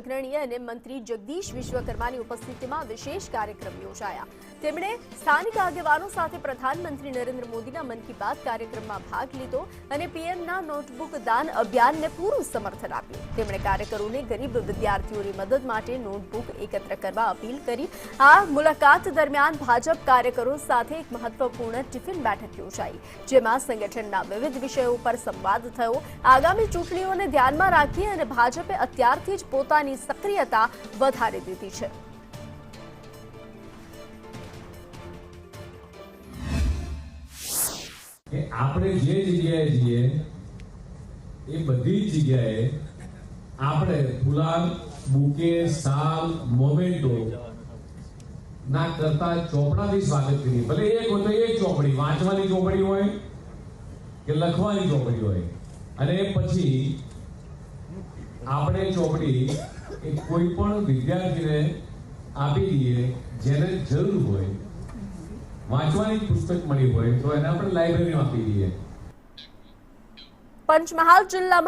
અગ્રણી અને મંત્રી જગદીશ વિશ્વકર્માની ઉપસ્થિતિમાં વિશેષ કાર્યક્રમ યોજાયા। તેમણે સ્થાનિક આગેવાનો સાથે પ્રધાનમંત્રી નરેન્દ્ર મોદીના મન કી બાત કાર્યક્રમમાં ભાગ લીધો અને પીએમના નોટબુક દાન અભિયાનને પૂરું સમર્થન આપ્યું। તેમણે કાર્યકરોને ગરીબ વિદ્યાર્થીઓની મદદ માટે નોટબુક એકત્ર કરવા અપીલ કરી। આ મુલાકાત દરમિયાન ભાજપ કાર્યકરો સાથે એક મહત્વપૂર્ણ ટિફિન બેઠક યોજાઈ, જેમાં સંગઠનના વિવિધ વિષયો પર સંવાદ થયો। આગામી ચૂંટણીઓને ધ્યાનમાં રાખી અને ભાજપે અત્યારથી જ પોતાની સક્રિયતા વધારી દીધી છે। કે આપણે જે જગ્યાએ જઈએ એ બધી જગ્યાએ આપણે ફુલાર, બુકે, શાલ, મોમેન્ટો ના કરતા ચોપડાથી સ્વાગત કરીએ। ભલે એક હોય તો એક ચોપડી, વાંચવાની ચોપડી હોય કે લખવાની ચોપડી હોય, અને પછી આપણે ચોપડી એ કોઈ પણ વિદ્યાર્થીને આપી દઈએ જેને જરૂર હોય। વાંચવાની પુસ્તક મળી હોય તો એને આપણે લાઇબ્રેરીમાં આપી દઈએ। પંચમહાલ જિલ્લામાં